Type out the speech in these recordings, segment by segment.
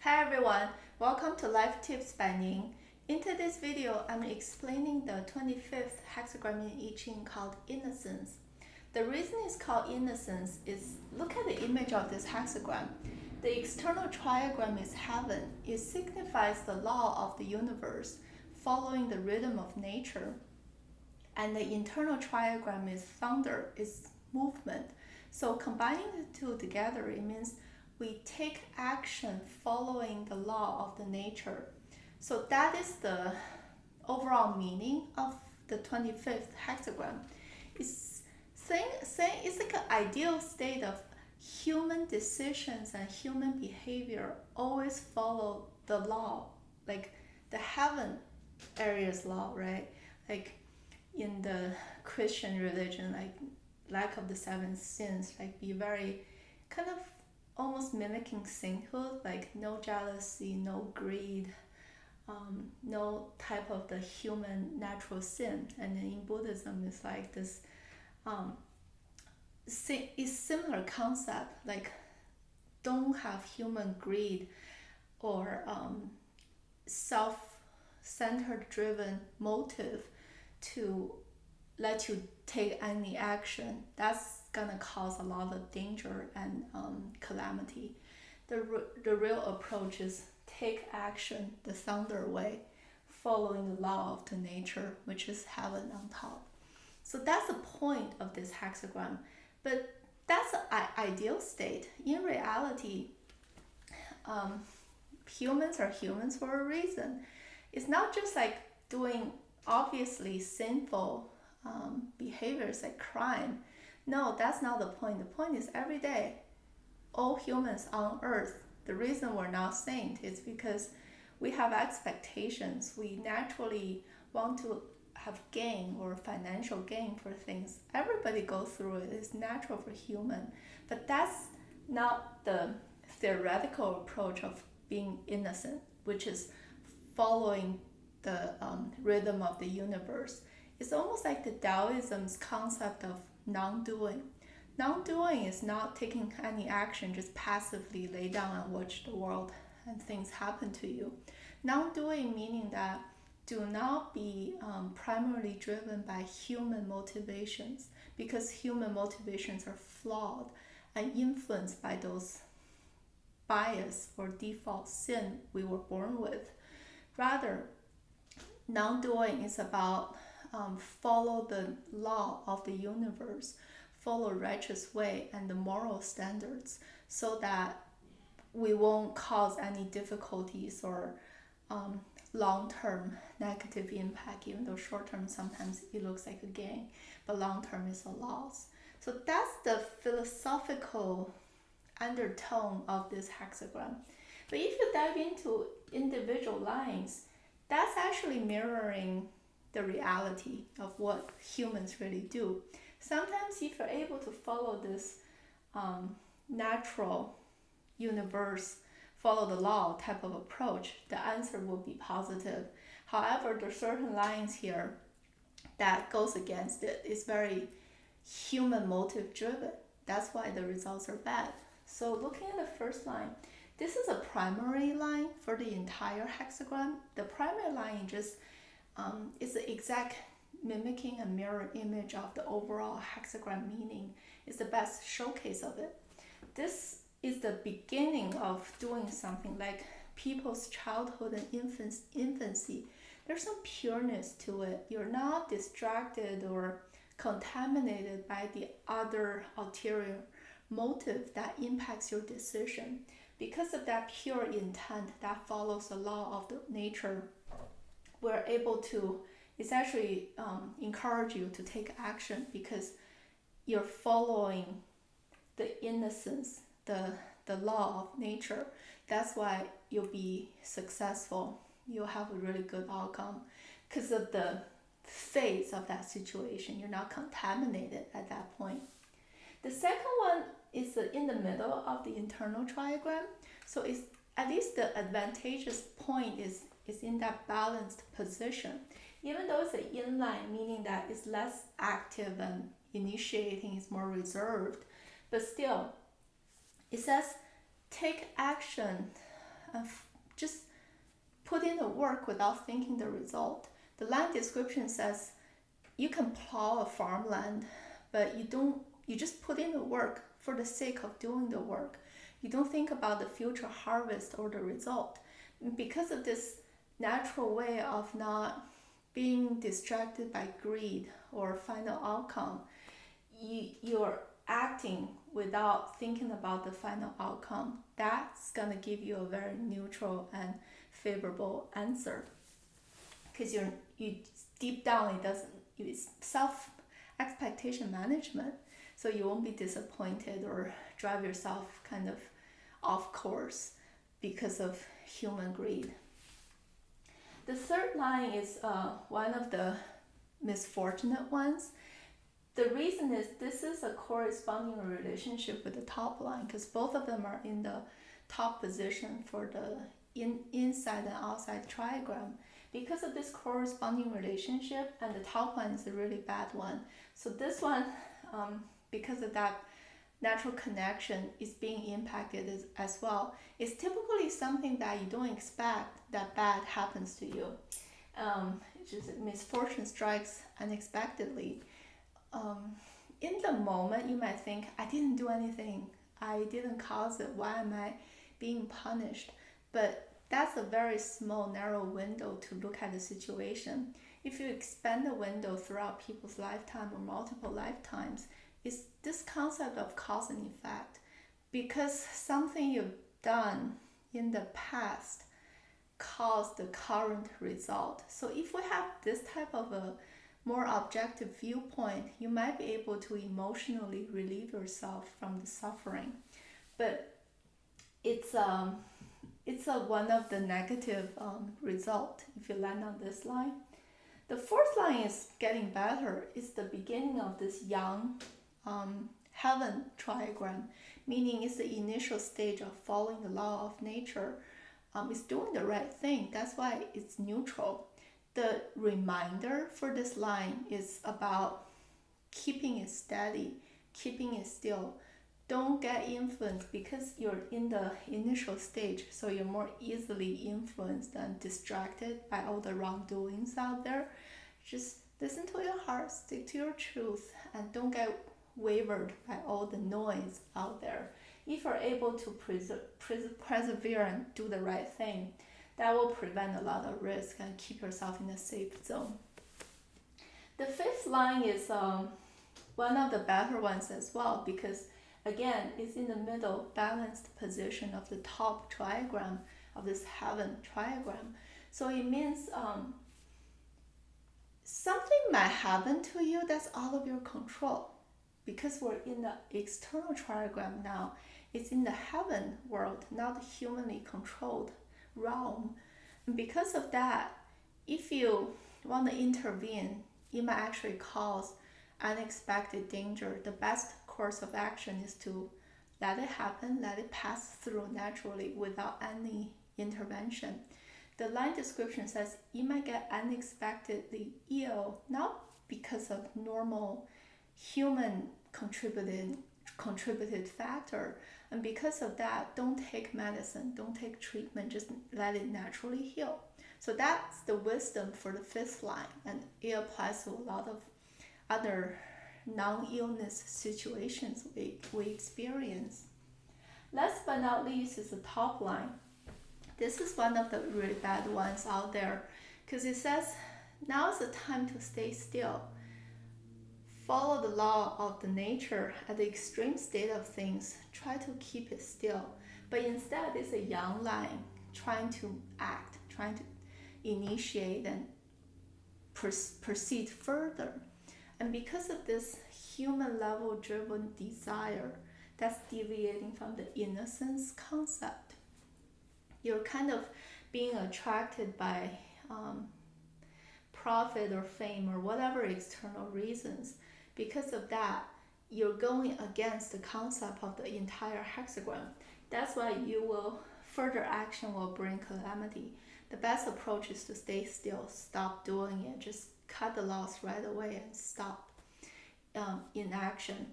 Hi everyone, welcome to Life Tips by Ning. In today's video, I'm explaining the 25th hexagram in I-Ching called Innocence. The reason it's called Innocence is look at the image of this hexagram. The external triagram is heaven. It signifies the law of the universe, following the rhythm of nature. And the internal triagram is thunder, is movement. So combining the two together, it means we take action following the law of the nature. So that is the overall meaning of the 25th hexagram. It's like an ideal state of human decisions and human behavior always follow the law, like the heaven area's law, right? Like in the Christian religion, like lack of the seven sins, like be very kind of almost mimicking sainthood, like no jealousy, no greed, no type of the human natural sin. And then in Buddhism, it's like this is similar concept, like don't have human greed or self-centered driven motive to let you take any action. That's gonna cause a lot of danger and calamity. The real approach is take action the thunder way, following the law of the nature, which is heaven on top. So that's the point of this hexagram. But that's an ideal state. In reality, humans are humans for a reason. It's not just like doing obviously sinful behaviors like crime. No, that's not the point. The point is every day, all humans on earth, the reason we're not saint is because we have expectations. We naturally want to have gain or financial gain for things. Everybody goes through it. It's natural for human. But that's not the theoretical approach of being innocent, which is following the rhythm of the universe. It's almost like the Taoism's concept of non-doing. Non-doing is not taking any action, just passively lay down and watch the world and things happen to you. Non-doing meaning that do not be primarily driven by human motivations, because human motivations are flawed and influenced by those bias or default sin we were born with. Rather, non-doing is about follow the law of the universe, follow righteous way and the moral standards, so that we won't cause any difficulties or long-term negative impact, even though short-term sometimes it looks like a gain, but long-term is a loss. So that's the philosophical undertone of this hexagram. But if you dive into individual lines, that's actually mirroring the reality of what humans really do. Sometimes if you're able to follow this natural universe, follow the law type of approach, the answer will be positive. However, there are certain lines here that goes against it. It's very human motive driven. That's why the results are bad. So looking at the first line, this is a primary line for the entire hexagram. The primary line just is the exact mimicking a mirror image of the overall hexagram meaning. It's the best showcase of it. This is the beginning of doing something, like people's childhood and infancy. There's some pureness to it. You're not distracted or contaminated by the other ulterior motive that impacts your decision. Because of that pure intent that follows the law of the nature, we're able to, it's actually encourage you to take action because you're following the innocence, the law of nature. That's why you'll be successful. You'll have a really good outcome because of the phase of that situation. You're not contaminated at that point. The second one is in the middle of the internal triagram. So it's at least the advantageous point is in that balanced position. Even though it's an inline, meaning that it's less active and initiating is more reserved, but still, it says take action and just put in the work without thinking the result. The line description says you can plow a farmland, but you just put in the work for the sake of doing the work. You don't think about the future harvest or the result. Because of this natural way of not being distracted by greed or final outcome, you're acting without thinking about the final outcome. That's going to give you a very neutral and favorable answer, because you deep down it's self expectation management, so you won't be disappointed or drive yourself kind of off course because of human greed. The third line is one of the misfortunate ones. The reason is this is a corresponding relationship with the top line, because both of them are in the top position for the inside and outside trigram. Because of this corresponding relationship, and the top one is a really bad one. So this one, because of that natural connection, is being impacted as well. It's typically something that you don't expect that bad happens to you. Just misfortune strikes unexpectedly. In the moment, you might think, I didn't do anything. I didn't cause it. Why am I being punished? But that's a very small, narrow window to look at the situation. If you expand the window throughout people's lifetime or multiple lifetimes, it's this concept of cause and effect. Because something you've done in the past caused the current result. So if we have this type of a more objective viewpoint, you might be able to emotionally relieve yourself from the suffering. But it's one of the negative result if you land on this line. The fourth line is getting better. It's the beginning of this young heaven trigram, meaning it's the initial stage of following the law of nature. It's doing the right thing. That's why it's neutral. The reminder for this line is about keeping it steady, keeping it still. Don't get influenced because you're in the initial stage, so you're more easily influenced and distracted by all the wrongdoings out there. Just listen to your heart, stick to your truth, and don't get wavered by all the noise out there. If you're able to persevere and do the right thing, that will prevent a lot of risk and keep yourself in a safe zone. The fifth line is one of the better ones as well, because again, it's in the middle balanced position of the top trigram of this heaven trigram. So it means something might happen to you that's out of your control. Because we're in the external trigram now, it's in the heaven world, not the humanly controlled realm. And because of that, if you want to intervene, it might actually cause unexpected danger. The best course of action is to let it happen, let it pass through naturally without any intervention. The line description says you might get unexpectedly ill, not because of normal human contributed factor, and because of that, don't take medicine, don't take treatment, just let it naturally heal. So that's the wisdom for the fifth line, and it applies to a lot of other non-illness situations we experience. Last but not least is the top line. This is one of the really bad ones out there, because it says now is the time to stay still. Follow the law of the nature at the extreme state of things. Try to keep it still. But instead, it's a young line trying to act, trying to initiate and proceed further. And because of this human level driven desire that's deviating from the innocence concept, you're kind of being attracted by profit or fame or whatever external reasons. Because of that, you're going against the concept of the entire hexagram. That's why further action will bring calamity. The best approach is to stay still, stop doing it, just cut the loss right away and stop inaction.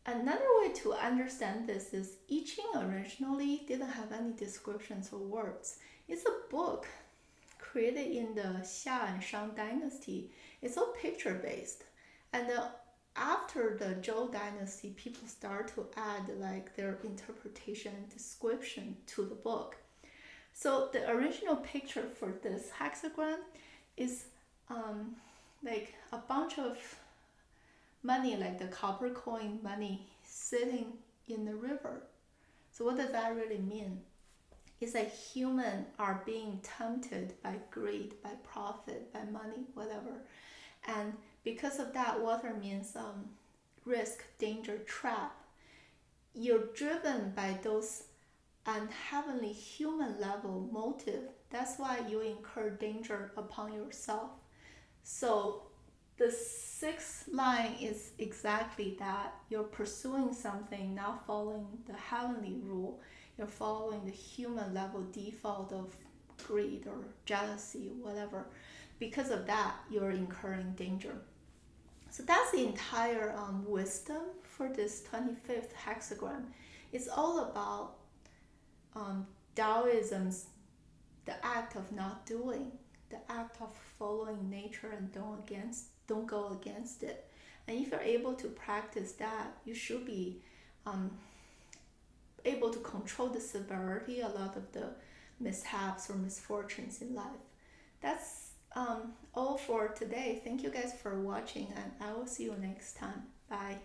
Another way to understand this is I-Ching originally didn't have any descriptions or words. It's a book created in the Xia and Shang dynasty. It's all picture based. And after the Zhou dynasty, people start to add like their interpretation and description to the book. So the original picture for this hexagram is like a bunch of money, like the copper coin money, sitting in the river. So what does that really mean? It's like humans are being tempted by greed, by profit, by money, whatever. And because of that, water means risk, danger, trap. You're driven by those unheavenly human level motive. That's why you incur danger upon yourself. So the sixth line is exactly that. You're pursuing something, not following the heavenly rule. You're following the human level default of greed or jealousy, whatever. Because of that, you're incurring danger. So that's the entire wisdom for this 25th hexagram. It's all about Taoism's the act of not doing, the act of following nature and don't go against it. And if you're able to practice that, you should be able to control the severity, a lot of the mishaps or misfortunes in life. That's all for today. Thank you guys for watching, and I will see you next time. Bye.